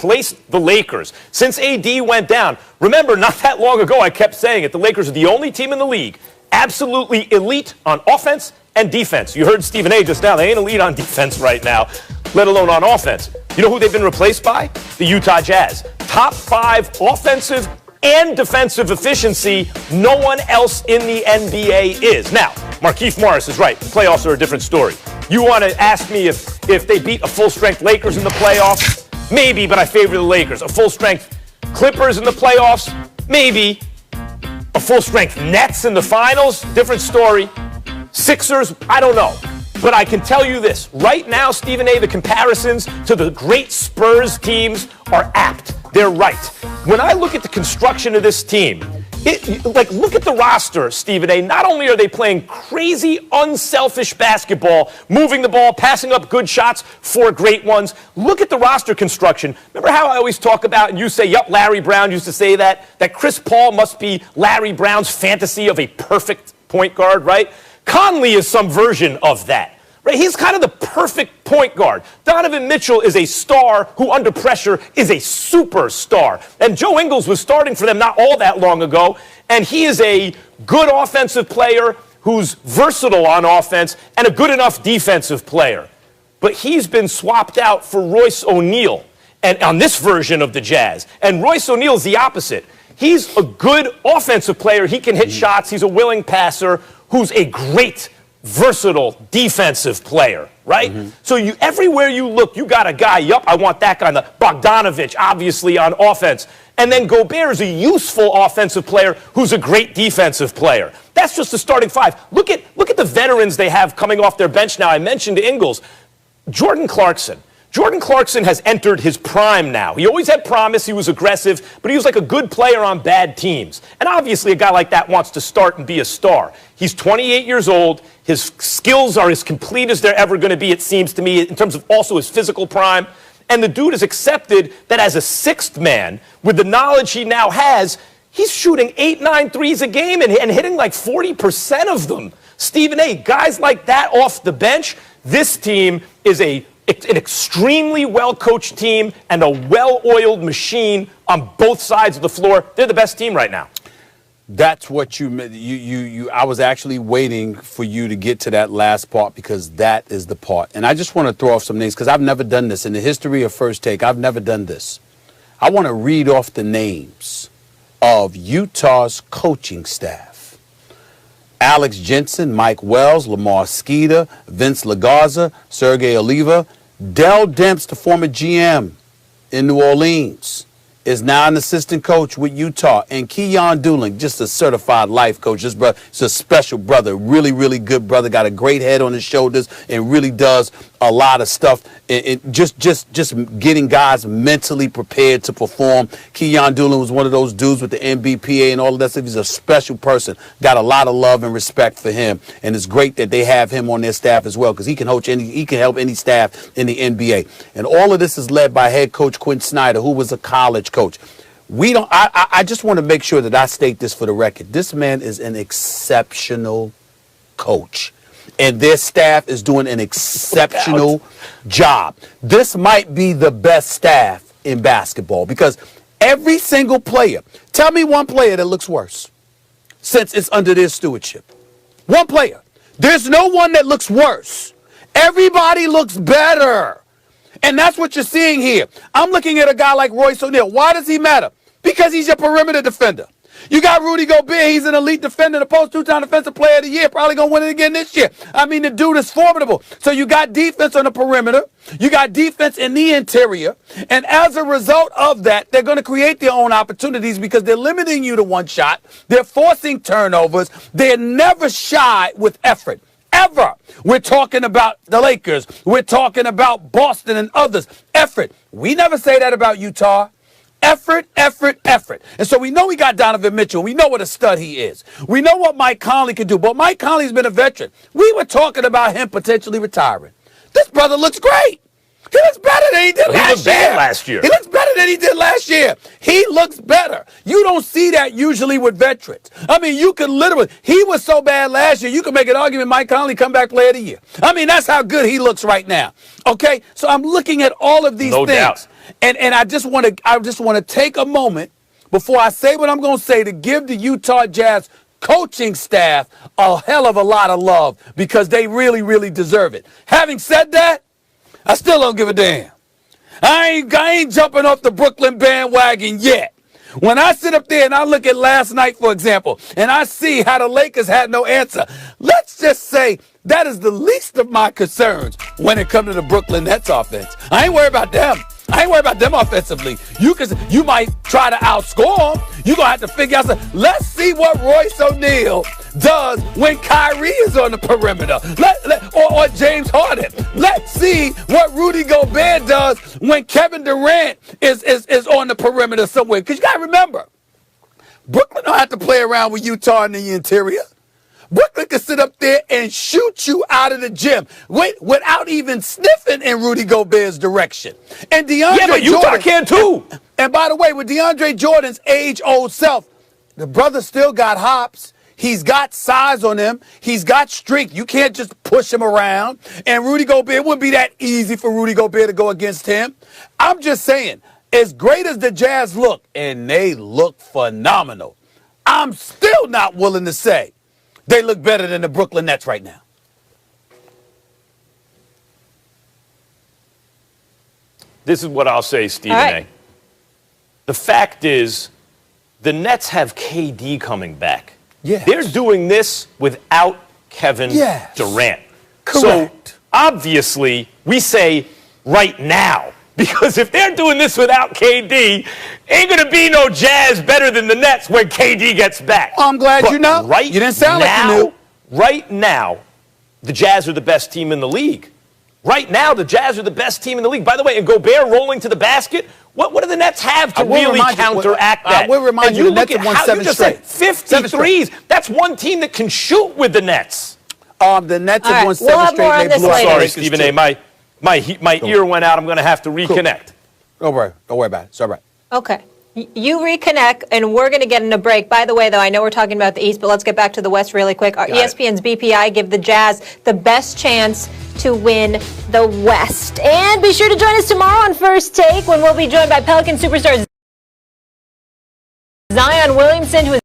replaced the Lakers since AD went down. Remember, not that long ago, I kept saying it. The Lakers are the only team in the league absolutely elite on offense and defense. You heard Stephen A. just now. They ain't elite on defense right now, let alone on offense. You know who they've been replaced by? The Utah Jazz. Top 5 offensive and defensive efficiency. No one else in the NBA is. Now, Markieff Morris is right. The playoffs are a different story. You want to ask me if they beat a full-strength Lakers in the playoffs? Maybe, but I favor the Lakers. A full-strength Clippers in the playoffs? Maybe. A full-strength Nets in the finals? Different story. Sixers? I don't know. But I can tell you this. Right now, Stephen A., the comparisons to the great Spurs teams are apt. They're right. When I look at the construction of this team, look at the roster, Stephen A. Not only are they playing crazy, unselfish basketball, moving the ball, passing up good shots for great ones. Look at the roster construction. Remember how I always talk about, and you say, yup, Larry Brown used to say that Chris Paul must be Larry Brown's fantasy of a perfect point guard, right? Conley is some version of that. Right? He's kind of the perfect point guard. Donovan Mitchell is a star who, under pressure, is a superstar. And Joe Ingles was starting for them not all that long ago, and he is a good offensive player who's versatile on offense and a good enough defensive player. But he's been swapped out for Royce O'Neal and on this version of the Jazz. And Royce O'Neal is the opposite. He's a good offensive player. He can hit shots. He's a willing passer who's a great versatile defensive player, right? So everywhere you look, you got a guy, yup, I want that guy. The Bogdanovich, obviously, on offense. And then Gobert is a useful offensive player who's a great defensive player. That's just the starting 5. Look at the veterans they have coming off their bench now. I mentioned Ingles. Jordan Clarkson. Jordan Clarkson has entered his prime now. He always had promise. He was aggressive, but he was like a good player on bad teams. And obviously a guy like that wants to start and be a star. He's 28 years old. His skills are as complete as they're ever going to be, it seems to me, in terms of also his physical prime. And the dude has accepted that as a sixth man, with the knowledge he now has, he's shooting 8-9 threes a game and hitting like 40% of them. Stephen A., guys like that off the bench, this team is an extremely well-coached team and a well-oiled machine on both sides of the floor. They're the best team right now. That's what I was actually waiting for you to get to that last part, because that is the part. And I just want to throw off some names because I've never done this. In the history of First Take, I've never done this. I want to read off the names of Utah's coaching staff. Alex Jensen, Mike Wells, Lamar Skeeter, Vince LaGarza, Sergey Oliva. Dell Demps, the former GM in New Orleans, is now an assistant coach with Utah. And Keyon Dooling, just a certified life coach. This brother is a special brother, really, really good brother, got a great head on his shoulders and really does a lot of stuff. Just getting guys mentally prepared to perform. Keyon Dooling was one of those dudes with the NBPA and all of that stuff. He's a special person. Got a lot of love and respect for him. And it's great that they have him on their staff as well, because he can help any staff in the NBA. And all of this is led by head coach Quinn Snyder, who was a college coach. I just want to make sure that I state this for the record. This man is an exceptional coach, and their staff is doing an exceptional job. This might be the best staff in basketball, because every single player, tell me one player that looks worse since it's under their stewardship. One player. There's no one that looks worse. Everybody looks better. And that's what you're seeing here. I'm looking at a guy like Royce O'Neal. Why does he matter? Because he's your perimeter defender. You got Rudy Gobert. He's an elite defender, the post 2-time defensive player of the year. Probably going to win it again this year. I mean, the dude is formidable. So you got defense on the perimeter. You got defense in the interior. And as a result of that, they're going to create their own opportunities because they're limiting you to one shot. They're forcing turnovers. They're never shy with effort. Ever. We're talking about the Lakers. We're talking about Boston and others. Effort. We never say that about Utah. Effort, effort, effort. And so we know we got Donovan Mitchell. We know what a stud he is. We know what Mike Conley can do. But Mike Conley's been a veteran. We were talking about him potentially retiring. This brother looks great. He looks better than he did last year. He looked bad last year. He looks better than he did last year. He looks better. You don't see that usually with veterans. I mean, you could literally, he was so bad last year, you could make an argument Mike Conley come back player of the year. I mean, that's how good he looks right now. Okay? So I'm looking at all of these things. And I just want to take a moment before I say what I'm going to say to give the Utah Jazz coaching staff a hell of a lot of love because they really, really deserve it. Having said that, I still don't give a damn. I ain't jumping off the Brooklyn bandwagon yet. When I sit up there and I look at last night, for example, and I see how the Lakers had no answer, let's just say that is the least of my concerns when it comes to the Brooklyn Nets offense. I ain't worried about them. I ain't worried about them offensively. You might try to outscore them. You're going to have to figure out something. Let's see what Royce O'Neal does when Kyrie is on the perimeter. Or James Harden. Let's see what Rudy Gobert does when Kevin Durant is on the perimeter somewhere. Because you got to remember, Brooklyn don't have to play around with Utah in the interior. Brooklyn can sit up there and shoot you out of the gym without even sniffing in Rudy Gobert's direction. And DeAndre but Utah Jordan can too. And by the way, with DeAndre Jordan's age-old self, the brother still got hops. He's got size on him. He's got strength. You can't just push him around. And Rudy Gobert, it wouldn't be that easy for Rudy Gobert to go against him. I'm just saying, as great as the Jazz look, and they look phenomenal, I'm still not willing to say they look better than the Brooklyn Nets right now. This is what I'll say, Stephen right. A. The fact is, the Nets have KD coming back. Yes. They're doing this without Kevin Durant. Correct. So, obviously, we say right now. Because if they're doing this without KD, ain't going to be no Jazz better than the Nets when KD gets back. I'm glad you know. Right you didn't sound now, like you knew. Right now, the Jazz are the best team in the league. Right now, the Jazz are the best team in the league. By the way, and Gobert rolling to the basket, what do the Nets have to really counteract that? I will remind you, the Nets have won 7 straight. 53s. That's one team that can shoot with the Nets. The Nets have won 7 straight. They blew out. Sorry, Stephen A. My ear went out. I'm going to have to reconnect. Cool. Don't worry about it. It's all right. Okay. You reconnect, and we're going to get in a break. By the way, though, I know we're talking about the East, but let's get back to the West really quick. ESPN's BPI give the Jazz the best chance to win the West. And be sure to join us tomorrow on First Take when we'll be joined by Pelican superstar Zion Williamson, who is